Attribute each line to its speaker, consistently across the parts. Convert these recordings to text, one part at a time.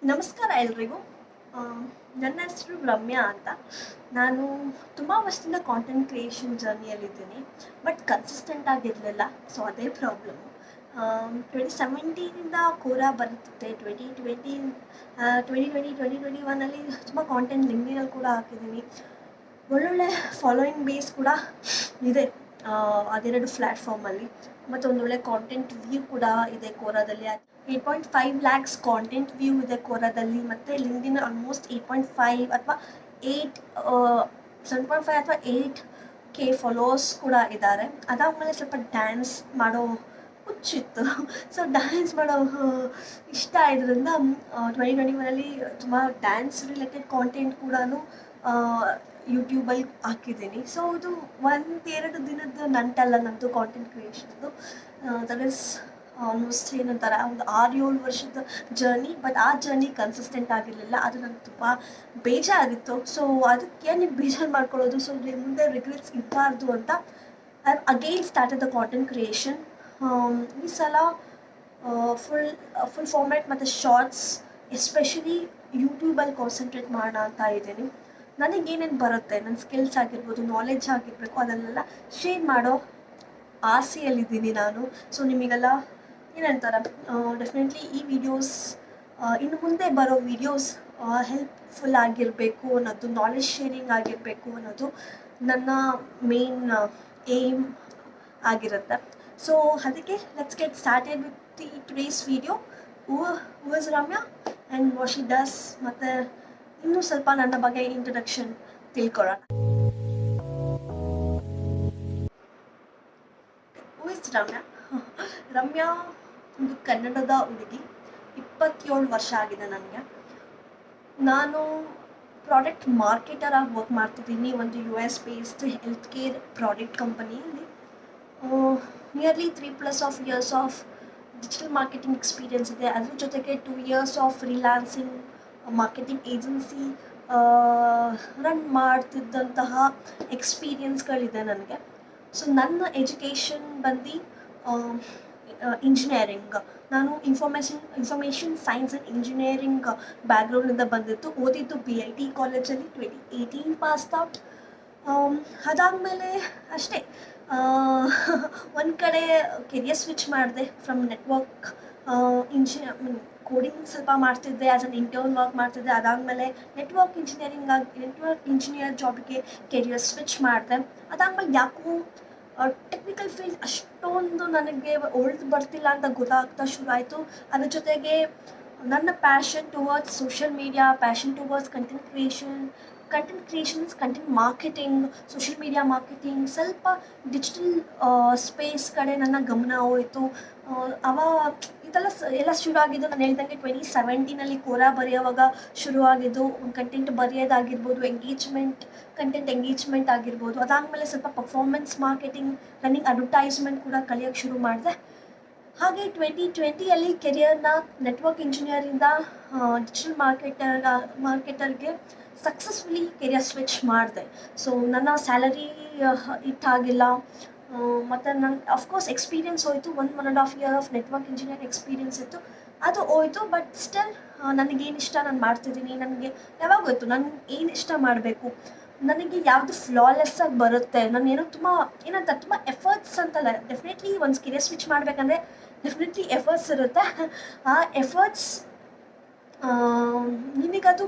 Speaker 1: ನಮಸ್ಕಾರ ಎಲ್ರಿಗೂ. ಆ, ನನ್ನ ಹೆಸರು ರಮ್ಯಾ ಅಂತ. ನಾನು ತುಂಬ ವರ್ಷದಿಂದ ಕಾಂಟೆಂಟ್ ಕ್ರಿಯೇಷನ್ ಜರ್ನಿಯಲ್ಲಿದ್ದೀನಿ, ಬಟ್ ಕನ್ಸಿಸ್ಟೆಂಟ್ ಆಗಿರಲಿಲ್ಲ. ಸೊ ಅದೇ ಪ್ರಾಬ್ಲಮ್ಮು. 2017ಇಂದ ಕೋರಾ ಬರುತ್ತದೆ. 2020 ತುಂಬ ಕಾಂಟೆಂಟ್ ಲಿಂಕ್ಡ್ಇನಲ್ಲಿ ಕೂಡ ಹಾಕಿದ್ದೀನಿ. ಒಳ್ಳೊಳ್ಳೆ ಫಾಲೋಯಿಂಗ್ ಬೇಸ್ ಕೂಡ ಇದೆ ಅದೆರಡು ಪ್ಲ್ಯಾಟ್ಫಾರ್ಮಲ್ಲಿ. ಮತ್ತು ಒಂದೊಳ್ಳೆ ಕಾಂಟೆಂಟ್ ವ್ಯೂ ಕೂಡ ಇದೆ ಕೋರಾದಲ್ಲಿ. 8.5 ಲ್ಯಾಕ್ಸ್ ಕಾಂಟೆಂಟ್ ವ್ಯೂ ಇದೆ ಕೋರಾದಲ್ಲಿ. ಮತ್ತು ಲಿಂಕ್ಡ್ಇನ್ ಆಲ್ಮೋಸ್ಟ್ 8.5 ಅಥವಾ 8 7.5 ಅಥವಾ 8K ಫಾಲೋವರ್ಸ್ ಕೂಡ ಇದ್ದಾರೆ. ಅದಾದಮೇಲೆ ಸ್ವಲ್ಪ ಡ್ಯಾನ್ಸ್ ಮಾಡೋ ಹುಚ್ಚಿತ್ತು. ಸೊ ಡ್ಯಾನ್ಸ್ ಮಾಡೋ ಇಷ್ಟ ಇದರಿಂದ 2021 ತುಂಬ ಡ್ಯಾನ್ಸ್ ರಿಲೇಟೆಡ್ ಕಾಂಟೆಂಟ್ ಕೂಡ ಯೂಟ್ಯೂಬಲ್ಲಿ ಹಾಕಿದ್ದೀನಿ. ಸೊ ಇದು ಒಂದೆರಡು ದಿನದ ನಂಟಲ್ಲ ನಮ್ಮದು ಕಾಂಟೆಂಟ್ ಕ್ರಿಯೇಷನ್ದು. ದಟ್ ಈಸ್ ಆಲ್ಮೋಸ್ಟ್ ಏನಂತಾರೆ ಒಂದು 6-7 ವರ್ಷದ ಜರ್ನಿ. ಬಟ್ ಆ ಜರ್ನಿ ಕನ್ಸಿಸ್ಟೆಂಟ್ ಆಗಿರಲಿಲ್ಲ. ಅದು ನಂಗೆ ತುಂಬ ಬೇಜಾರಿತ್ತು. ಸೊ ಅದಕ್ಕೆ ನೀವು ಬೇಜಾರು ಮಾಡ್ಕೊಳ್ಳೋದು. ಸೊ ಮುಂದೆ ರಿಗ್ರೆಟ್ಸ್ ಇರಬಾರ್ದು ಅಂತ I again started the content creation. ಈ ಸಲ ಫುಲ್ ಫಾರ್ಮ್ಯಾಟ್ ಮತ್ತು ಶಾರ್ಟ್ಸ್ ಎಸ್ಪೆಷಲಿ ಯೂಟ್ಯೂಬಲ್ಲಿ ಕಾನ್ಸಂಟ್ರೇಟ್ ಮಾಡೋಣ ಅಂತ ಇದ್ದೀನಿ. ನನಗೇನೇನು ಬರುತ್ತೆ, ನನ್ನ ಸ್ಕಿಲ್ಸ್ ಆಗಿರ್ಬೋದು, ನಾಲೆಡ್ಜ್ ಆಗಿರಬೇಕು, ಅದನ್ನೆಲ್ಲ ಶೇರ್ ಮಾಡೋ ಆಸೆಯಲ್ಲಿದ್ದೀನಿ ನಾನು. ಸೊ ನಿಮಗೆಲ್ಲ ಏನಂತಾರೆ, ಡೆಫಿನೆಟ್ಲಿ ಈ ವಿಡಿಯೋಸ್ ಇನ್ನು ಮುಂದೆ ಬರೋ ವಿಡಿಯೋಸ್ ಹೆಲ್ಪ್ಫುಲ್ ಆಗಿರಬೇಕು ಅನ್ನೋದು, ನಾಲೆಡ್ಜ್ ಶೇರಿಂಗ್ ಆಗಿರಬೇಕು ಅನ್ನೋದು ನನ್ನ ಮೇನ್ ಏಮ್ ಆಗಿರುತ್ತೆ. ಸೊ ಅದಕ್ಕೆ let's get started with the today's video. Who is Ramya and what she does, ಮತ್ತು ಇನ್ನೂ ಸ್ವಲ್ಪ ನನ್ನ ಬಗ್ಗೆ ಇಂಟ್ರಡಕ್ಷನ್ ತಿಳ್ಕೊಳ್ಳೋಣ. Who is Ramya? ರಮ್ಯಾ ಒಂದು ಕನ್ನಡದ ಹುಡುಗಿ. 27 ವರ್ಷ ಆಗಿದೆ ನನಗೆ. ನಾನು ಪ್ರಾಡಕ್ಟ್ ಮಾರ್ಕೆಟರ್ ಆಗಿ ವರ್ಕ್ ಮಾಡ್ತಿದ್ದೀನಿ ಒಂದು US based health care product ಕಂಪನಿಯಲ್ಲಿ. Nearly 3+ years of digital marketing experience ಇದೆ. ಅದ್ರ ಜೊತೆಗೆ 2 years of freelancing marketing agency run ಮಾಡ್ತಿದ್ದಂತಹ ಎಕ್ಸ್ಪೀರಿಯನ್ಸ್ಗಳಿದೆ ನನಗೆ. ಸೊ ನನ್ನ ಎಜುಕೇಷನ್ ಬಂದು ಇಂಜಿನಿಯರಿಂಗ್. ನಾನು ಇನ್ಫಾರ್ಮೇಷನ್ ಸೈನ್ಸ್ ಆ್ಯಂಡ್ ಇಂಜಿನಿಯರಿಂಗ್ ಬ್ಯಾಕ್ಗ್ರೌಂಡಿಂದ ಬಂದಿತ್ತು. ಓದಿದ್ದು BIT ಕಾಲೇಜಲ್ಲಿ 2018 ಪಾಸ್ ಔಟ್. ಅದಾದಮೇಲೆ ಅಷ್ಟೇ ಒಂದು ಕಡೆ ಕೆರಿಯರ್ ಸ್ವಿಚ್ ಮಾಡಿದೆ ಫ್ರಮ್ ನೆಟ್ವರ್ಕ್ ಕೋಡಿಂಗ್ ಸ್ವಲ್ಪ ಮಾಡ್ತಿದ್ದೆ, ಆ್ಯಸ್ ಅನ್ ಇಂಟರ್ನ್ ವರ್ಕ್ ಮಾಡ್ತಿದ್ದೆ. ಅದಾದಮೇಲೆ ನೆಟ್ವರ್ಕ್ ಇಂಜಿನಿಯರ್ ಜಾಬ್ಗೆ ಕೆರಿಯರ್ ಸ್ವಿಚ್ ಮಾಡಿದೆ. ಅದಾದಮೇಲೆ ಯಾಕೋ ಟೆಕ್ನಿಕಲ್ ಫೀಲ್ಡ್ ಅಷ್ಟೊಂದು ನನಗೆ ಒಳ್ದು ಬರ್ತಿಲ್ಲ ಅಂತ ಗೊತ್ತಾಗ್ತಾ ಶುರು ಆಯಿತು. ಅದ್ರ ಜೊತೆಗೆ ನನ್ನ passion towards social media, passion towards content creations, content marketing, social media marketing, ಸ್ವಲ್ಪ ಡಿಜಿಟಲ್ ಸ್ಪೇಸ್ ಕಡೆ ನನ್ನ ಗಮನ ಹೋಯಿತು. ಇದೆಲ್ಲ ಶುರು ಆಗಿದ್ದು ನಾನು ಹೇಳ್ದಂಗೆ 2017 ಕೋರಾ ಬರೆಯೋವಾಗ ಶುರುವಾಗಿದ್ದು. ಕಂಟೆಂಟ್ ಬರೆಯೋದಾಗಿರ್ಬೋದು, ಕಂಟೆಂಟ್ ಎಂಗೇಜ್ಮೆಂಟ್ ಆಗಿರ್ಬೋದು. ಅದಾದಮೇಲೆ ಸ್ವಲ್ಪ ಪರ್ಫಾರ್ಮೆನ್ಸ್ ಮಾರ್ಕೆಟಿಂಗ್, ರನ್ನಿಂಗ್ ಅಡ್ವರ್ಟೈಸ್ಮೆಂಟ್ ಕೂಡ ಕಲಿಯೋಕ್ಕೆ ಶುರು ಮಾಡಿದೆ. ಹಾಗೆ 2020 ಕೆರಿಯರ್ನ ನೆಟ್ವರ್ಕ್ ಇಂಜಿನಿಯರಿಂದ ಡಿಜಿಟಲ್ ಮಾರ್ಕೆಟರ್ಗೆ ಸಕ್ಸಸ್ಫುಲಿ ಕೆರಿಯರ್ ಸ್ವಿಚ್ ಮಾಡಿದೆ. ಸೊ ನನ್ನ ಸ್ಯಾಲರಿ ಇಟ್ಟಾಗಿಲ್ಲ. ಮತ್ತು ನನ್ನ ಅಫ್ಕೋರ್ಸ್ ಎಕ್ಸ್ಪೀರಿಯನ್ಸ್ ಹೋಯಿತು. 1.5 year of network engineer experience ಇತ್ತು, ಅದು ಹೋಯಿತು. ಬಟ್ ಸ್ಟಿಲ್ ನನಗೇನು ಇಷ್ಟ ನಾನು ಮಾಡ್ತಿದ್ದೀನಿ. ನನಗೆ ಯಾವಾಗ ಹೋಯ್ತು ನನಗೆ ಏನು ಇಷ್ಟ ಮಾಡಬೇಕು, ನನಗೆ ಯಾವುದು ಫ್ಲಾಲೆಸ್ಸಾಗಿ ಬರುತ್ತೆ. ನಾನೇನೋ ತುಂಬ ಎಫರ್ಟ್ಸ್ ಅಂತಲ್ಲ. ಡೆಫಿನೆಟ್ಲಿ ಒಂದು ಕೆರಿಯರ್ ಸ್ವಿಚ್ ಮಾಡಬೇಕಂದ್ರೆ ಡೆಫಿನೆಟ್ಲಿ ಎಫರ್ಟ್ಸ್ ಇರುತ್ತೆ. ಆ ಎಫರ್ಟ್ಸ್ ನಿಮಗದು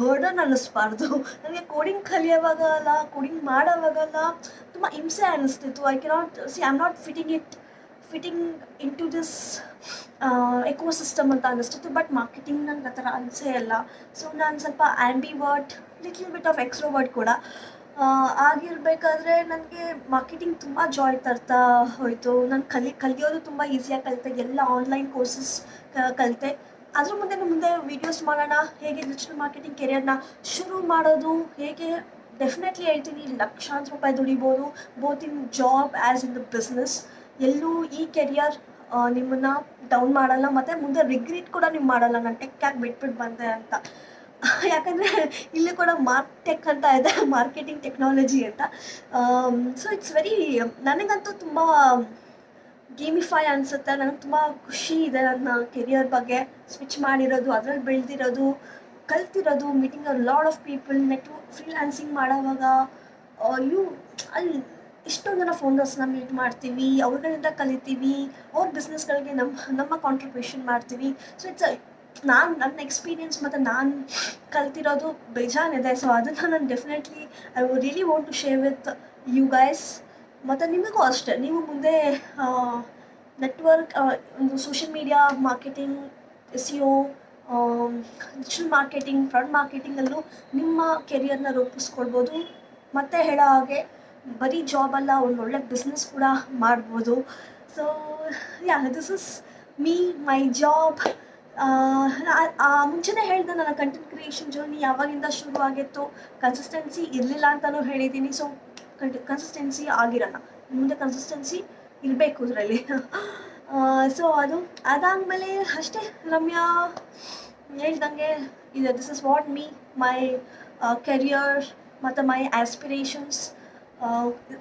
Speaker 1: ಬರ್ಡನ್ ಅನ್ನಿಸ್ಬಾರ್ದು. ನನಗೆ ಕೋಡಿಂಗ್ ಕಲಿಯೋವಾಗಲ್ಲ, ಕೋಡಿಂಗ್ ಮಾಡೋವಾಗಲ್ಲ ತುಂಬ ಹಿಂಸೆ ಅನ್ನಿಸ್ತಿತ್ತು. I am not fitting in to this ecosystem ಅಂತ ಅನ್ನಿಸ್ತಿತ್ತು. ಬಟ್ ಮಾರ್ಕೆಟಿಂಗ್ ನಂಗೆ ಆ ಥರ ಅನಿಸೇ ಇಲ್ಲ. ಸೊ ನಾನು ಸ್ವಲ್ಪ ಆ್ಯಂಬಿವರ್ಟ್, ಲಿಟಲ್ ಬಿಟ್ ಆಫ್ ಎಕ್ಸ್ಟ್ರೋವರ್ಟ್ ಕೂಡ ಆಗಿರಬೇಕಾದ್ರೆ ನನಗೆ ಮಾರ್ಕೆಟಿಂಗ್ ತುಂಬ ಜಾಯ್ ತರ್ತಾ ಹೋಯಿತು. ನಾನು ಕಲಿಯೋದು ತುಂಬ ಈಸಿಯಾಗಿ ಕಲಿತೆ. ಎಲ್ಲ ಆನ್ಲೈನ್ ಕೋರ್ಸಸ್ ಕಲಿತೆ. ಅದ್ರ ಮುಂದೆ ವೀಡಿಯೋಸ್ ಮಾಡೋಣ, ಹೇಗೆ ಡಿಜಿಟಲ್ ಮಾರ್ಕೆಟಿಂಗ್ ಕೆರಿಯರ್ನ ಶುರು ಮಾಡೋದು, ಹೇಗೆ ಡೆಫಿನೆಟ್ಲಿ ಹೇಳ್ತೀನಿ ಲಕ್ಷಾಂತರ ರೂಪಾಯಿ ದುಡಿಬೋದು, both in job as in the business. ಎಲ್ಲೂ ಈ ಕೆರಿಯರ್ ನಿಮ್ಮನ್ನು ಡೌನ್ ಮಾಡಲ್ಲ, ಮತ್ತು ಮುಂದೆ ರಿಗ್ರೆಟ್ ಕೂಡ ನೀವು ಮಾಡಲ್ಲ ನಾನು ಟೆಕ್ ಯಾಕೆ ಬಿಟ್ಬಿಟ್ಟು ಬಂದೆ ಅಂತ. ಯಾಕಂದರೆ ಇಲ್ಲಿ ಕೂಡ ಟೆಕ್ ಅಂತ ಇದೆ, ಮಾರ್ಕೆಟಿಂಗ್ ಟೆಕ್ನಾಲಜಿ ಅಂತ. ಸೊ ಇಟ್ಸ್ ವೆರಿ, ನನಗಂತೂ ತುಂಬ ಗೇಮಿಫೈ ಅನಿಸುತ್ತೆ. ನನಗೆ ತುಂಬ ಖುಷಿ ಇದೆ ನನ್ನ ಕೆರಿಯರ್ ಬಗ್ಗೆ, ಸ್ವಿಚ್ ಮಾಡಿರೋದು, ಅದರಲ್ಲಿ ಬೆಳೆದಿರೋದು, ಕಲ್ತಿರೋದು, meeting a lot of people, freelancing ಮಾಡೋವಾಗ ಯು ಅಲ್ಲಿ ಎಷ್ಟೊಂದು ಜನ ಫೌಂಡರ್ಸ್ನ ಮೀಟ್ ಮಾಡ್ತೀವಿ, ಅವ್ರುಗಳಿಂದ ಕಲಿತೀವಿ, ಅವ್ರ ಬಿಸ್ನೆಸ್ಗಳಿಗೆ ನಮ್ಮ ಕಾಂಟ್ರಿಬ್ಯೂಷನ್ ಮಾಡ್ತೀವಿ. ಸೊ ನನ್ನ ಎಕ್ಸ್ಪೀರಿಯನ್ಸ್ ಮತ್ತು ನಾನು ಕಲ್ತಿರೋದು ಬೇಜಾನಿದೆ. ಸೊ ಅದನ್ನು ನಾನು definitely I would really want to share with you guys. ಮತ್ತು ನಿಮಗೂ ಅಷ್ಟೇ, ನೀವು ಮುಂದೆ ನೆಟ್ವರ್ಕ್, ಒಂದು social media marketing, SEO, digital marketing, product ಮಾರ್ಕೆಟಿಂಗಲ್ಲೂ ನಿಮ್ಮ ಕೆರಿಯರ್ನ ರೂಪಿಸ್ಕೊಳ್ಬೋದು. ಮತ್ತೆ ಹೇಳೋ ಹಾಗೆ ಬರೀ ಜಾಬ್ ಅಲ್ಲ, ಒಂದು ಒಳ್ಳೆ ಬಿಸ್ನೆಸ್ ಕೂಡ ಮಾಡ್ಬೋದು. So this is me, my job. ಮುಂಚೆನೇ ಹೇಳಿದೆ, ನನ್ನ ಕಂಟೆಂಟ್ ಕ್ರಿಯೇಷನ್ ಜರ್ನಿ ಯಾವಾಗಿಂದ ಶುರು ಆಗಿತ್ತು. ಕನ್ಸಿಸ್ಟೆನ್ಸಿ ಇರಲಿಲ್ಲ ಅಂತಲೂ ಹೇಳಿದ್ದೀನಿ. ಸೊ ಕನ್ಸಿಸ್ಟೆನ್ಸಿ ಆಗಿರೋಣ, ಮುಂದೆ ಕನ್ಸಿಸ್ಟೆನ್ಸಿ ಇರಬೇಕು ಇದರಲ್ಲಿ. ಸೊ ಅದಾದಮೇಲೆ ಅಷ್ಟೇ, ರಮ್ಯಾ ಹೇಳ್ದಂಗೆ ಇದೆ. This is what me, my career ಮತ್ತು ಮೈ ಆಸ್ಪಿರೇಷನ್ಸ್.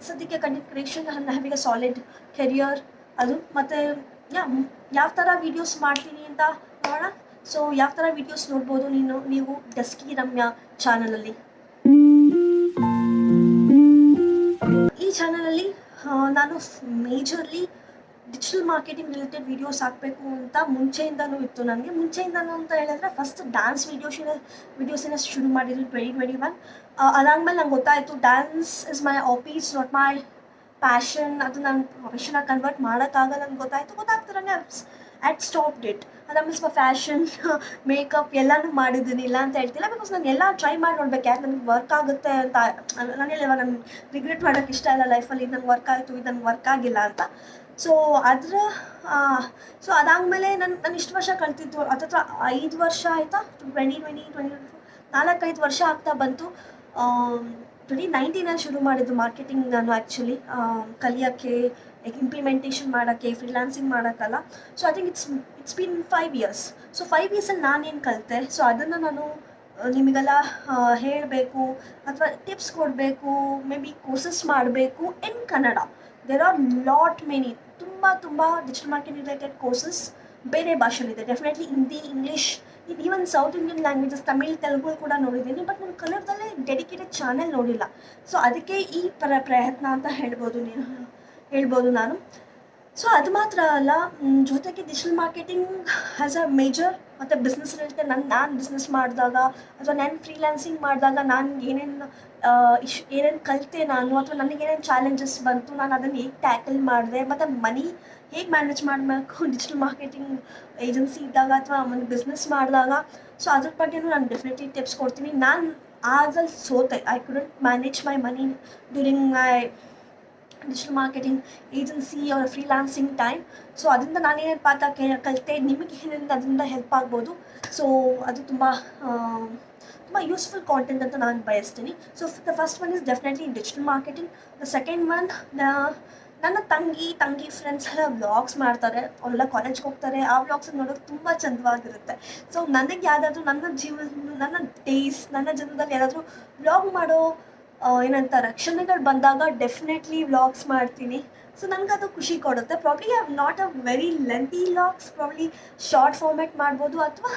Speaker 1: ಸದ್ಯಕ್ಕೆ content creation having a solid career ಅದು. ಮತ್ತು ಯಾವ ಥರ ವೀಡಿಯೋಸ್ ಮಾಡ್ತೀನಿ ಅಂತ ನೋಡೋಣ. ಸೊ ಯಾವ ಥರ ವೀಡಿಯೋಸ್ ನೋಡ್ಬೋದು ನೀವು ಡಸ್ಕಿ ರಮ್ಯಾ ಚಾನಲಲ್ಲಿ. ಈ ಚಾನಲಲ್ಲಿ ನಾನು majorly digital marketing related videos ಹಾಕಬೇಕು ಅಂತ ಮುಂಚೆಯಿಂದನೂ ಇತ್ತು ನನಗೆ. ಮುಂಚೆಯಿಂದನೂ ಅಂತ ಹೇಳಿದ್ರೆ ಫಸ್ಟ್ ಡ್ಯಾನ್ಸ್ ವೀಡಿಯೋಸಿನ ಶುರು ಮಾಡಿದ್ರು 2021. ಅದಾದಮೇಲೆ ನಂಗೆ ಗೊತ್ತಾಯಿತು dance is my hobbies, not my passion. ಅದು ನಾನು ಪ್ರೊಫೆಷನಾಗಿ ಕನ್ವರ್ಟ್ ಮಾಡೋಕ್ಕಾಗಲ್ಲ ಅಂತ ಗೊತ್ತಾಗ್ತಿರಂಗೆ ಆ್ಯಟ್ ಸ್ಟಾಪ್ಡ್ ಇಟ್. ಅದಾದಮೇಲೆ ಸ್ವಲ್ಪ ಫ್ಯಾಷನ್, ಮೇಕಪ್ ಎಲ್ಲನೂ ಮಾಡಿದ್ದೀನಿ, ಇಲ್ಲ ಅಂತ ಹೇಳ್ತಿಲ್ಲ. ಬಿಕಾಸ್ ನಾನು ಎಲ್ಲ ಟ್ರೈ ಮಾಡಿ ನೋಡ್ಬೇಕು, ಯಾಕೆ ನನಗೆ ವರ್ಕ್ ಆಗುತ್ತೆ ಅಂತ. ನಾನು ಹೇಳಿಲ್ವ, ನಾನು ರಿಗ್ರೆಟ್ ಮಾಡೋಕ್ಕೆ ಇಷ್ಟ ಇಲ್ಲ ಲೈಫಲ್ಲಿ, ಇದು ನಂಗೆ ವರ್ಕ್ ಆಯಿತು, ಇದು ನಂಗೆ ವರ್ಕ್ ಆಗಿಲ್ಲ ಅಂತ. ಸೊ ಅದಾದಮೇಲೆ ನಾನು ಇಷ್ಟು ವರ್ಷ ಕಲ್ತಿದ್ದು ಹತ್ತತ್ರ 5 ವರ್ಷ ಆಯಿತಾ, 2024 4-5 ವರ್ಷ ಆಗ್ತಾ ಬಂತು. 2019 ಶುರು ಮಾಡಿದ್ದು ಮಾರ್ಕೆಟಿಂಗ್ ನಾನು ಆ್ಯಕ್ಚುಲಿ ಕಲಿಯೋಕ್ಕೆ, ಇಂಪ್ಲಿಮೆಂಟೇಷನ್ ಮಾಡೋಕ್ಕೆ, ಫ್ರೀಲಾನ್ಸಿಂಗ್ ಮಾಡೋಕ್ಕಲ್ಲ. So I think it's been 5 years. So 5 yearsಲ್ಲಿ ನಾನೇನು ಕಲಿತೆ, ಸೊ ಅದನ್ನು ನಾನು ನಿಮಗೆಲ್ಲ ಹೇಳಬೇಕು ಅಥವಾ ಟಿಪ್ಸ್ ಕೊಡಬೇಕು, ಮೇ ಬಿ ಕೋರ್ಸಸ್ ಮಾಡಬೇಕು in Kannada. There are lot many, ತುಂಬ ಡಿಜಿಟಲ್ ಮಾರ್ಕೆಟಿಂಗ್ ರಿಲೇಟೆಡ್ ಕೋರ್ಸಸ್ ಬೇರೆ ಭಾಷೆಲಿದೆ. Definitely Hindi, English, even south Indian languages, Tamil, Telugu ಕೂಡ ನೋಡಿದ್ದೀನಿ. ಬಟ್ ನಾನು ಕನ್ನಡದಲ್ಲೇ ಡೆಡಿಕೇಟೆಡ್ ಚಾನೆಲ್ ನೋಡಿಲ್ಲ. ಸೊ ಅದಕ್ಕೆ ಈ ಪ್ರಯತ್ನ ಅಂತ ಹೇಳ್ಬೋದು ನಾನು. ಸೊ ಅದು ಮಾತ್ರ ಅಲ್ಲ, ಜೊತೆಗೆ digital marketing as a major ಮತ್ತು ಬಿಸ್ನೆಸ್ ರಿಲೇಟೆಡ್ ನಾನು ಬಿಸ್ನೆಸ್ ಮಾಡಿದಾಗ ಅಥವಾ ನಾನು ಫ್ರೀಲಾನ್ಸಿಂಗ್ ಮಾಡಿದಾಗ ನಾನು ಏನೇನು ಕಲಿತೆ ನಾನು, ಅಥವಾ ನನಗೇನೇನು ಚಾಲೆಂಜಸ್ ಬಂತು, ನಾನು ಅದನ್ನು ಹೇಗೆ ಟ್ಯಾಕಲ್ ಮಾಡಿದೆ, ಮತ್ತು ಮನಿ ಹೇಗೆ ಮ್ಯಾನೇಜ್ ಮಾಡಬೇಕು ಡಿಜಿಟಲ್ ಮಾರ್ಕೆಟಿಂಗ್ ಏಜೆನ್ಸಿ ಇದ್ದಾಗ ಅಥವಾ ಒಂದು ಬಿಸ್ನೆಸ್ ಮಾಡಿದಾಗ. ಸೊ ಅದ್ರ ಬಗ್ಗೆಯೂ ನಾನು ಡೆಫಿನೆಟ್ಲಿ ಟಿಪ್ಸ್ ಕೊಡ್ತೀನಿ. ನಾನು ಅದ್ರಲ್ಲಿ ಸೋತೆ, I couldn't manage my money during my digital marketing agency ಅವರ ಫ್ರೀಲಾನ್ಸಿಂಗ್ ಟೈಮ್. ಸೊ ಅದರಿಂದ ನಾನೇನೇನು ಪಾಠ ಕಲಿತೆ, ನಿಮಗೆ ಏನೇನು ಅದರಿಂದ ಹೆಲ್ಪ್ ಆಗ್ಬೋದು. ಸೊ ಅದು ತುಂಬ ಯೂಸ್ಫುಲ್ ಕಾಂಟೆಂಟ್ ಅಂತ ನಾನು ಬಯಸ್ತೀನಿ. So the first one is definitely digital marketing. The second one, ನನ್ನ ತಂಗಿ ಫ್ರೆಂಡ್ಸ್ ಎಲ್ಲ ವ್ಲಾಗ್ಸ್ ಮಾಡ್ತಾರೆ, ಅವರೆಲ್ಲ ಕಾಲೇಜ್ಗೆ ಹೋಗ್ತಾರೆ. ಆ ವ್ಲಾಗ್ಸ್ ನೋಡೋಕೆ ತುಂಬ ಚಂದವಾಗಿರುತ್ತೆ. ಸೊ ನನಗೆ ಯಾವುದಾದ್ರೂ ನನ್ನ ಡೇಸ್, ನನ್ನ ಜೀವನದಲ್ಲಿ ಯಾರಾದರೂ ವ್ಲಾಗ್ ಮಾಡೋ ಏನಂತಾರೆ ಕ್ಷಣಗಳು ಬಂದಾಗ ಡೆಫಿನೆಟ್ಲಿ ವ್ಲಾಗ್ಸ್ ಮಾಡ್ತೀನಿ. ಸೊ ನನಗದು ಖುಷಿ ಕೊಡುತ್ತೆ. Probably I have not a very lengthy vlogs, probably short format ಮಾಡ್ಬೋದು, ಅಥವಾ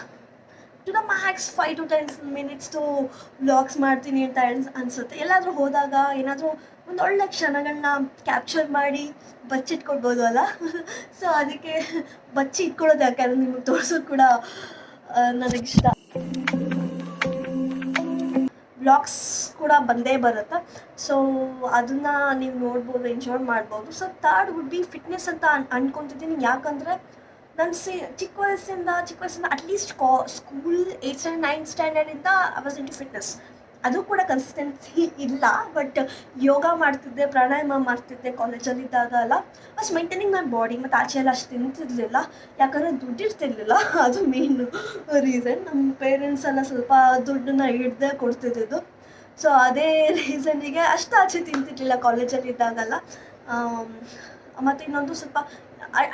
Speaker 1: to the max 5 to 10 minutes vlogs ಮಾಡ್ತೀನಿ ಅಂತ ಅನಿಸುತ್ತೆ. ಎಲ್ಲಾದರೂ ಹೋದಾಗ ಏನಾದರೂ ಒಂದೊಳ್ಳೆ ಕ್ಷಣಗಳನ್ನ ಕ್ಯಾಪ್ಚರ್ ಮಾಡಿ ಬಚ್ಚಿಟ್ಕೊಳ್ಬೋದು ಅಲ್ಲ. ಸೊ ಅದಕ್ಕೆ ಬಚ್ಚಿಟ್ಕೊಳ್ಳೋದು ಯಾಕಂದರೆ ನಿಮಗೆ ತೋರಿಸೋದು ಕೂಡ ನನಗಿಷ್ಟ. ವ್ಲಾಗ್ಸ್ ಕೂಡ ಬಂದೇ ಬರುತ್ತೆ. ಸೊ ಅದನ್ನು ನೀವು ನೋಡ್ಬೋದು, ಎಂಜಾಯ್ ಮಾಡ್ಬೋದು. So third would be fitness ಅಂತ ಅಂದ್ಕೊತಿದ್ದೀನಿ. ಯಾಕಂದರೆ ನಾನು ಚಿಕ್ಕ ವಯಸ್ಸಿಂದ at least school 8th and 9th ಸ್ಟ್ಯಾಂಡರ್ಡಿಂದ ಐ ವಾಸ್ ಇಂಟು ಫಿಟ್ನೆಸ್. ಅದು ಕೂಡ ಕನ್ಸಿಸ್ಟೆನ್ಸಿ ಇಲ್ಲ, ಬಟ್ ಯೋಗ ಮಾಡ್ತಿದ್ದೆ, ಪ್ರಾಣಾಯಾಮ ಮಾಡ್ತಿದ್ದೆ ಕಾಲೇಜಲ್ಲಿದ್ದಾಗ ಎಲ್ಲ. Was maintaining my body. ಮತ್ತು ಆಚೆ ಎಲ್ಲ ಅಷ್ಟು ತಿಂತಿರಲಿಲ್ಲ, ಯಾಕಂದರೆ ದುಡ್ಡಿರ್ತಿರ್ಲಿಲ್ಲ. ಅದು ಮೇನ್ ರೀಸನ್. ನಮ್ಮ ಪೇರೆಂಟ್ಸ್ ಎಲ್ಲ ಸ್ವಲ್ಪ ದುಡ್ಡನ್ನ ಹಿಡ್ದೇ ಕೊಡ್ತಿದ್ದು. ಸೊ ಅದೇ ರೀಸನ್ನಿಗೆ ಅಷ್ಟು ಆಚೆ ತಿಂತಿರ್ಲಿಲ್ಲ ಕಾಲೇಜಲ್ಲಿದ್ದಾಗೆಲ್ಲ. ಮತ್ತು ಇನ್ನೊಂದು ಸ್ವಲ್ಪ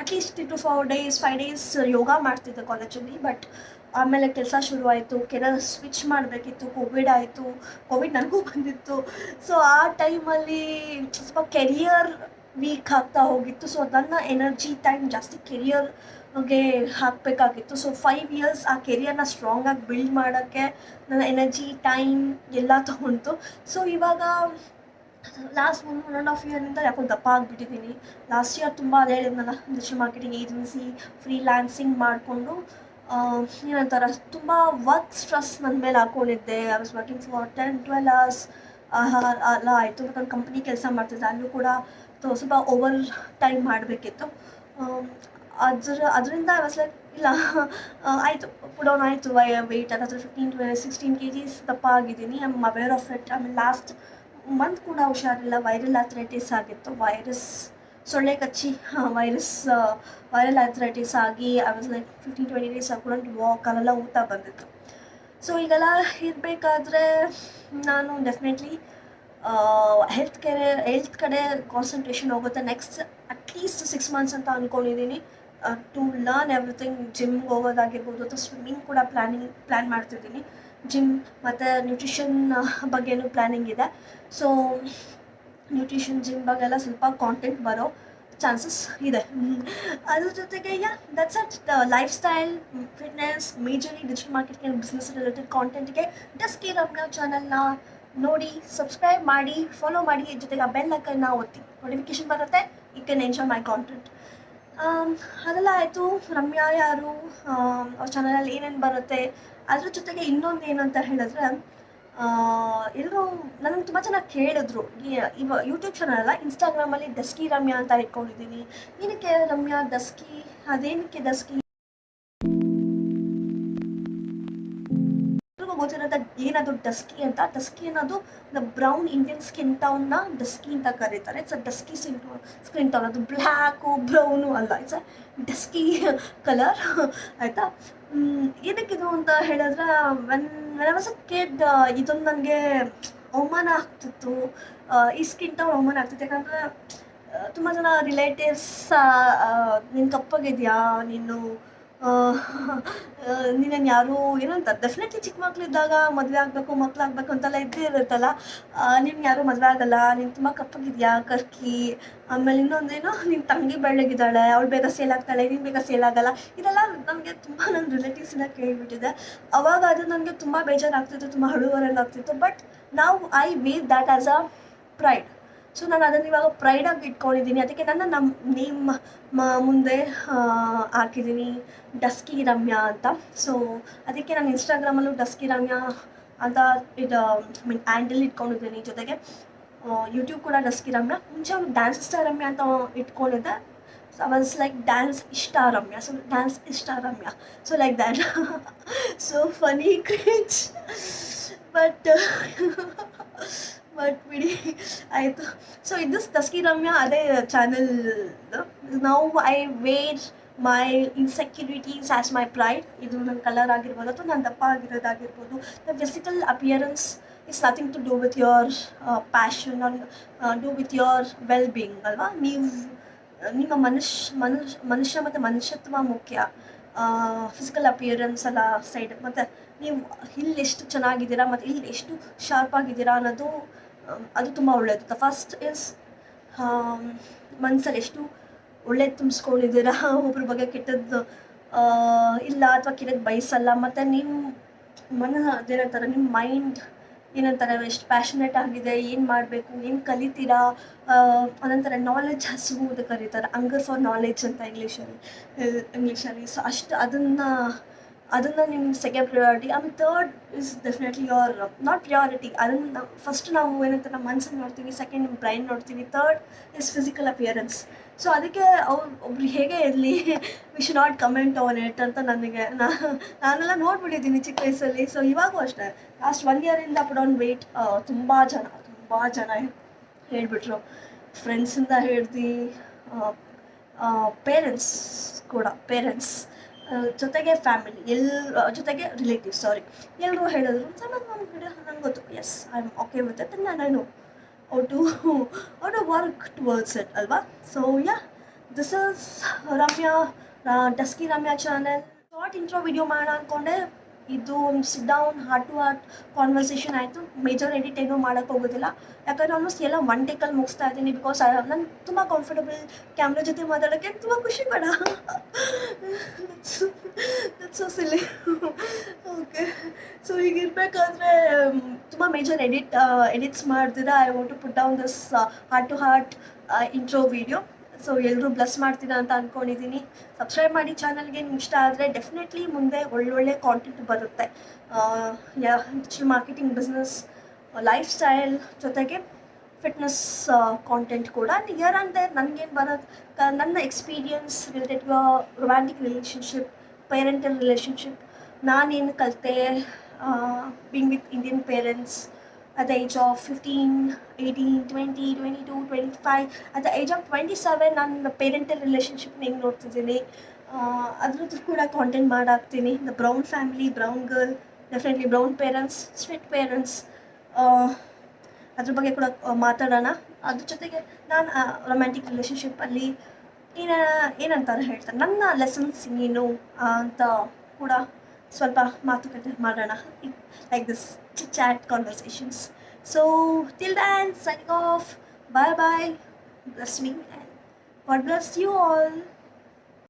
Speaker 1: ಅಟ್ಲೀಸ್ಟ್ 3 to 4 days 5 days ಯೋಗ ಮಾಡ್ತಿದ್ದೆ ಕಾಲೇಜಲ್ಲಿ. ಬಟ್ ಆಮೇಲೆ ಕೆಲಸ ಶುರುವಾಯಿತು, ಕೆರಿಯರ್ ಸ್ವಿಚ್ ಮಾಡಬೇಕಿತ್ತು, ಕೋವಿಡ್ ಆಯಿತು, ಕೋವಿಡ್ ನನಗೂ ಬಂದಿತ್ತು. ಸೊ ಆ ಟೈಮಲ್ಲಿ ಸ್ವಲ್ಪ ಕೆರಿಯರ್ ವೀಕ್ ಆಗ್ತಾ ಹೋಗಿತ್ತು. ಸೊ ನನ್ನ ಎನರ್ಜಿ ಟೈಮ್ ಜಾಸ್ತಿ ಕೆರಿಯರ್ಗೆ ಹಾಕಬೇಕಾಗಿತ್ತು. ಸೊ 5 ಇಯರ್ಸ್ ಆ ಕೆರಿಯರ್ನ ಸ್ಟ್ರಾಂಗಾಗಿ ಬಿಲ್ಡ್ ಮಾಡೋಕ್ಕೆ ನನ್ನ ಎನರ್ಜಿ ಟೈಮ್ ಎಲ್ಲ ತೊಗೊಂತು. ಸೊ ಇವಾಗ ಲಾಸ್ಟ್ 1.5 ಇಯರಿಂದ ಯಾಕೋ ದಪ್ಪ ಆಗಿಬಿಟ್ಟಿದ್ದೀನಿ. ಲಾಸ್ಟ್ ಇಯರ್ ತುಂಬ ಅದೇ ಹೇಳಿದ್ನಲ್ಲ, ಡಿಜಿಟಲ್ ಮಾರ್ಕೆಟಿಂಗ್ ಏಜೆನ್ಸಿ ಫ್ರೀಲ್ಯಾನ್ಸಿಂಗ್ ಮಾಡಿಕೊಂಡು ಏನಂತಾರೆ ತುಂಬ ವರ್ಕ್ ಸ್ಟ್ರೆಸ್ ನನ್ನ ಮೇಲೆ ಹಾಕ್ಕೊಂಡಿದ್ದೆ. I was working for 10-12 hours ಎಲ್ಲ ಆಯಿತು. ಮತ್ತು ನಾನು ಕಂಪ್ನಿ ಕೆಲಸ ಮಾಡ್ತಿದ್ದೆ, ಅಲ್ಲೂ ಕೂಡ ಸ್ವಲ್ಪ ಓವರ್ ಟೈಮ್ ಮಾಡಬೇಕಿತ್ತು. ಅದರಿಂದ ಐ ವಾಸ್ ಲೈಕ್ ಇಲ್ಲ ಆಯಿತು, ಪುಡೌನ್ ಆಯಿತು ವೆಯ್ಟ್. ಅದಾದರೆ 15-16 kgs ದಪ್ಪ ಆಗಿದ್ದೀನಿ. I am aware of it. ಆಮೇಲೆ ಲಾಸ್ಟ್ ಮಂತ್ ಕೂಡ ಹುಷಾರಿಲ್ಲ, ವೈರಲ್ ಅಥ್ರೈಟಿಸ್ ಆಗಿತ್ತು. ಸೊಳ್ಳೆ ಕಚ್ಚಿ ವೈರಲ್ ಅಥ್ರೈಟಿಸ್ ಆಗಿ ಐ ವಾಸ್ ಲೈಕ್ 15-20 days ಕೂಡ ವಾಕ್ ಅಲ್ಲೆಲ್ಲ ಊತ ಬಂದಿತ್ತು. ಸೊ ಈಗೆಲ್ಲ ಇರಬೇಕಾದ್ರೆ ನಾನು ಡೆಫಿನೆಟ್ಲಿ ಹೆಲ್ತ್ ಕಡೆ ಕಾನ್ಸಂಟ್ರೇಷನ್ ಹೋಗುತ್ತೆ. ನೆಕ್ಸ್ಟ್ ಅಟ್ಲೀಸ್ಟ್ 6 months ಅಂತ ಅಂದ್ಕೊಂಡಿದ್ದೀನಿ ಟು ಲರ್ನ್ ಎವ್ರಿಥಿಂಗ್. ಜಿಮ್ಗೆ ಹೋಗೋದಾಗಿರ್ಬೋದು ಅಥವಾ ಸ್ವಿಮ್ಮಿಂಗ್ ಕೂಡ ಪ್ಲ್ಯಾನ್ ಮಾಡ್ತಿದ್ದೀನಿ. ಜಿಮ್ ಮತ್ತು ನ್ಯೂಟ್ರಿಷನ್ ಬಗ್ಗೆನೂ ಪ್ಲ್ಯಾನಿಂಗ್ ಇದೆ. ಸೊ ನ್ಯೂಟ್ರಿಷನ್ ಜಿಮ್ ಬಗ್ಗೆಲ್ಲ ಸ್ವಲ್ಪ ಕಾಂಟೆಂಟ್ ಬರೋ ಚಾನ್ಸಸ್ ಇದೆ. ಅದ್ರ ಜೊತೆಗೆ that's it. Life style, fitness, majorly digital marketing and business related ಕಾಂಟೆಂಟ್ಗೆ ಡಸ್ಕಿ ರಮ್ಯಾ ಚಾನಲ್ನ ನೋಡಿ, ಸಬ್ಸ್ಕ್ರೈಬ್ ಮಾಡಿ, ಫಾಲೋ ಮಾಡಿ. ಜೊತೆಗೆ ಆ ಬೆಲ್ ಐಕನ್ನ ಒತ್ತಿ, ನೋಟಿಫಿಕೇಶನ್ ಬರುತ್ತೆ. You can enjoy my content. ಅದೆಲ್ಲ ಆಯಿತು. ರಮ್ಯಾ ಯಾರು, ಅವ್ರ ಚಾನಲಲ್ಲಿ ಏನೇನು ಬರುತ್ತೆ. ಅದ್ರ ಜೊತೆಗೆ ಇನ್ನೊಂದು ಏನು ಅಂತ ಹೇಳಿದ್ರೆ, ಎಲ್ಲರೂ ನನಗೆ ತುಂಬ ಚೆನ್ನಾಗಿ ಕೇಳಿದ್ರು, ಇವಾಗ ಯೂಟ್ಯೂಬ್ ಚಾನಲ್ ಅಲ್ಲ, ಇನ್ಸ್ಟಾಗ್ರಾಮಲ್ಲಿ ಡಸ್ಕಿ ರಮ್ಯಾ ಅಂತ ಇಟ್ಕೊಂಡಿದ್ದೀನಿ. ಏನಕ್ಕೆ ರಮ್ಯಾ ಡಸ್ಕಿ, ಅದೇನಕ್ಕೆ ಡಸ್ಕಿ ಗೊತ್ತಿರೋದ ಏನದು ಡಸ್ಕಿ ಅಂತ. ಡಸ್ಕಿ ಅನ್ನೋದು ದ ಬ್ರೌನ್ ಇಂಡಿಯನ್ ಸ್ಕಿನ್ ಟೌನ್ನ ಡಸ್ಕಿ ಅಂತ ಕರೀತಾರೆ. It's a dusky skin tone. ಅದು ಬ್ಲ್ಯಾಕು ಬ್ರೌನು ಅಲ್ಲ, ಇಟ್ಸ್ ಅ ಡಸ್ಕಿ ಕಲರ್ ಆಯಿತಾ. ಏನಕ್ಕಿದು ಅಂತ ಹೇಳಿದ್ರೆ, when I was a kid ಇದೊಂದು ನನಗೆ ಅವಮಾನ ಆಗ್ತಿತ್ತು. ಈ ಸ್ಕಿನ್ ಟೌನ್ ಅವಮಾನ ಆಗ್ತಿತ್ತು. ಯಾಕಂದರೆ ತುಂಬ ಜನ ರಿಲೇಟಿವ್ಸ್ ನೀನು ಕಪ್ಪಾಗಿದೆಯಾ, ನೀನು ಯಾರು ಏನಂತ, ಡೆಫಿನೆಟ್ಲಿ ಚಿಕ್ಕ ಮಕ್ಕಳಿದ್ದಾಗ ಮದುವೆ ಆಗಬೇಕು, ಮಕ್ಕಳಾಗಬೇಕು ಅಂತೆಲ್ಲ ಇದ್ದೇ ಇರುತ್ತಲ್ಲ. ನೀನು ಯಾರೂ ಮದುವೆ ಆಗಲ್ಲ, ನೀನು ತುಂಬ ಕಪ್ಪಾಗಿದೆಯಾ, ಕರ್ಕಿ. ಆಮೇಲೆ ಇನ್ನೊಂದೇನು, ನಿನ್ನ ತಂಗಿ ಬೆಳ್ಳಗಿದ್ದಾಳೆ, ಅವಳು ಬೇಗ ಸೇಲ್ ಆಗ್ತಾಳೆ, ನೀನು ಬೇಗ ಸೇಲ್ ಆಗಲ್ಲ. ಇದೆಲ್ಲ ನನಗೆ ತುಂಬ ನನ್ನ ರಿಲೇಟಿವ್ಸಿಂದ ಕೇಳಿಬಿಟ್ಟಿದೆ. ಅವಾಗ ಅದು ನನಗೆ ತುಂಬ ಬೇಜಾರಾಗ್ತಿತ್ತು, ತುಂಬ ಹಳುವರಲ್ಲಾಗ್ತಿತ್ತು. ಬಟ್ ನಾವು I wave that as a pride. So ನಾನು ಅದನ್ನು ಇವಾಗ ಪ್ರೈಡಾಗಿ ಇಟ್ಕೊಂಡಿದ್ದೀನಿ. ಅದಕ್ಕೆ ನನ್ನ ನೇಮ್ ಮುಂದೆ ಹಾಕಿದ್ದೀನಿ ಡಸ್ಕಿ ರಮ್ಯಾ ಅಂತ. ಸೊ ಅದಕ್ಕೆ ನಾನು ಇನ್ಸ್ಟಾಗ್ರಾಮಲ್ಲೂ ಡಸ್ಕಿ ರಮ್ಯಾ ಅಂತ ಹ್ಯಾಂಡಲ್ ಇಟ್ಕೊಂಡಿದ್ದೀನಿ. ಜೊತೆಗೆ ಯೂಟ್ಯೂಬ್ ಕೂಡ ಡಸ್ಕಿ ರಮ್ಯಾ. ಮುಂಚೆ ಅವ್ನು ಡ್ಯಾನ್ಸ್ ಇಷ್ಟ ರಮ್ಯಾ ಅಂತ ಇಟ್ಕೊಂಡಿದ್ದೆ. So I was like dance ಇಷ್ಟ ರಮ್ಯಾ, ಸೊ ಡ್ಯಾನ್ಸ್ ಇಷ್ಟ Ramya, so like that. So funny cringe, but ಬಿಡಿ ಆಯಿತು. ಸೊ ಇದು ಡಸ್ಕಿ ರಮ್ಯಾ, ಅದೇ channel. Now I wear my insecurities as my pride. ಇದು ನನ್ನ ಕಲರ್ ಆಗಿರ್ಬೋದು ಅಥವಾ ನಾನು ದಪ್ಪ ಆಗಿರೋದಾಗಿರ್ಬೋದು. The physical appearance is nothing to do with your passion or do with your well being ಅಲ್ವಾ. ನಿಮ್ಮ ಮನುಷ್ಯ ಮತ್ತು ಮನುಷ್ಯತ್ವ ಮುಖ್ಯ. ಫಿಸಿಕಲ್ ಅಪಿಯರೆನ್ಸ್ ಎಲ್ಲ ಸೈಡ್, ಮತ್ತು ನೀವು ಇಲ್ಲಿ ಎಷ್ಟು ಚೆನ್ನಾಗಿದ್ದೀರಾ ಮತ್ತು ಇಲ್ಲಿ ಎಷ್ಟು ಶಾರ್ಪ್ ಆಗಿದ್ದೀರಾ ಅನ್ನೋದು ಅದು ತುಂಬ ಒಳ್ಳೆಯದು. ದ ಫಸ್ಟ್ ಇಸ್ ಮನಸ್ಸಲ್ಲಿ ಎಷ್ಟು ಒಳ್ಳೇದು ತುಂಬಿಸ್ಕೊಂಡಿದ್ದೀರಾ, ಒಬ್ರ ಬಗ್ಗೆ ಕೆಟ್ಟದ್ದು ಇಲ್ಲ ಅಥವಾ ಕೆಟ್ಟದ್ದು ಬಯಸಲ್ಲ. ಮತ್ತು ನಿಮ್ಮ ಅದೇನಂತಾರೆ, ನಿಮ್ಮ ಮೈಂಡ್ ಏನಂತಾರೆ, ಎಷ್ಟು ಪ್ಯಾಷನೇಟ್ ಆಗಿದೆ, ಏನು ಮಾಡಬೇಕು, ಏನು ಕಲಿತೀರಾ. ಅದಂತಾರೆ ನಾಲೆಡ್ಜ್ ಹಸಿವು ಅಂತ ಕರೀತಾರೆ, ಹಂಗರ್ ಫಾರ್ ನಾಲೆಡ್ಜ್ ಅಂತ ಇಂಗ್ಲೀಷಲ್ಲಿ. ಸೊ ಅಷ್ಟು ಅದನ್ನು ನಿಮ್ಮ ಸೆಕೆಂಡ್ ಪ್ರಿಯಾರಿಟಿ. ಆಮೇಲೆ third is definitely your not priority. ಅದನ್ನು ಫಸ್ಟ್ ನಾವು ಏನಂತ ನಮ್ಮ ಮನಸ್ಸನ್ನು ನೋಡ್ತೀವಿ, ಸೆಕೆಂಡ್ ನಮ್ಮ ಬ್ರೈನ್ ನೋಡ್ತೀವಿ, third is physical appearance. So ಅದಕ್ಕೆ ಒಬ್ರು ಹೇಗೆ ಇರಲಿ, we should not comment on it ಅಂತ ನಾನೆಲ್ಲ ನೋಡ್ಬಿಟ್ಟಿದ್ದೀನಿ ಚಿಕ್ಕ ವಯಸ್ಸಲ್ಲಿ. ಸೊ ಇವಾಗೂ ಅಷ್ಟೇ, ಲಾಸ್ಟ್ 1 year ಪುಟ್ ವೆಯ್ಟ್ ತುಂಬ ಜನ ಹೇಳಿಬಿಟ್ರು. ಫ್ರೆಂಡ್ಸಿಂದ ಹಿಡ್ದು ಪೇರೆಂಟ್ಸ್ ಜೊತೆಗೆ ಫ್ಯಾಮಿಲಿ ಜೊತೆಗೆ ರಿಲೇಟಿವ್ಸ್, ಎಲ್ಲರೂ ಹೇಳಿದ್ರು. ನಂಗೆ ಗೊತ್ತು, yes I am okay with it, and I know how to work towards it ಅಲ್ವಾ. So this is Ramya, dusky Ramya channel. Short intro video ಮಾಡೋಣ ಅಂದ್ಕೊಂಡೆ, ಇದು ಒಂದು sit down heart to heart conversation ಆಯಿತು. ಮೇಜರ್ ಎಡಿಟ್ ಏನೂ ಮಾಡೋಕ್ಕೆ ಹೋಗೋದಿಲ್ಲ, ಯಾಕಂದರೆ ಆಲ್ಮೋಸ್ಟ್ ಎಲ್ಲ ಒನ್ ಟೇಕಲ್ಲಿ ಮುಗಿಸ್ತಾ ಇದ್ದೀನಿ. ಬಿಕಾಸ್ ನಾನು ತುಂಬ ಕಂಫರ್ಟಬಲ್ ಕ್ಯಾಮ್ರಾ ಜೊತೆ ಮಾತಾಡೋಕ್ಕೆ, ತುಂಬ ಖುಷಿ ಬೇಡ. So silly. ಓಕೆ, ಸೊ ಹೀಗಿರಬೇಕಾದ್ರೆ ತುಂಬ ಮೇಜರ್ ಎಡಿಟ್ಸ್ ಮಾಡ್ದಿರ I want to put down this heart to heart intro video. So ಎಲ್ಲರೂ ಬ್ಲೆಸ್ ಮಾಡ್ತೀರಾ ಅಂತ ಅಂದ್ಕೊಂಡಿದ್ದೀನಿ. ಸಬ್ಸ್ಕ್ರೈಬ್ ಮಾಡಿ ಚಾನಲ್ಗೆ, ನಿಮ್ಗೆ ಇಷ್ಟ ಆದರೆ ಡೆಫಿನೆಟ್ಲಿ ಮುಂದೆ ಒಳ್ಳೊಳ್ಳೆ ಕಾಂಟೆಂಟ್ ಬರುತ್ತೆ. Digital marketing, business, lifestyle ಜೊತೆಗೆ ಫಿಟ್ನೆಸ್ ಕಾಂಟೆಂಟ್ ಕೂಡ. ನಿಯರ್ ಆ್ಯಂಡ್ ದೇರ್ ನನಗೇನು ಬರೋದು, ನನ್ನ experience related to romantic relationship, parental relationship, ನಾನೇನು ಕಲಿತೆ being with Indian parents at the age of 15, 18, 20, 22, 25, at the age of 27 ನಾನು ಪೇರೆಂಟಲ್ ರಿಲೇಷನ್ಶಿಪ್ನ ಹೆಂಗೆ ನೋಡ್ತಿದ್ದೀನಿ, ಅದ್ರದ್ದು ಕೂಡ ಕಾಂಟೆಂಟ್ ಮಾಡಾಕ್ತೀನಿ. The brown family, brown girl, definitely brown parents, strict parents, ಅದ್ರ ಬಗ್ಗೆ ಕೂಡ ಮಾತಾಡೋಣ. ಅದ್ರ ಜೊತೆಗೆ ನಾನು ರೊಮ್ಯಾಂಟಿಕ್ ರಿಲೇಷನ್ಶಿಪ್ಪಲ್ಲಿ ಏನಂತಾರೆ ಹೇಳ್ತಾರೆ, ನನ್ನ ಲೆಸನ್ಸ್ ಏನು ಅಂತ ಕೂಡ ಸ್ವಲ್ಪ ಮಾತುಕತೆ ಮಾಡೋಣ. Like this chat conversations. So till then, signing off. Bye bye. Bless me and God bless you all.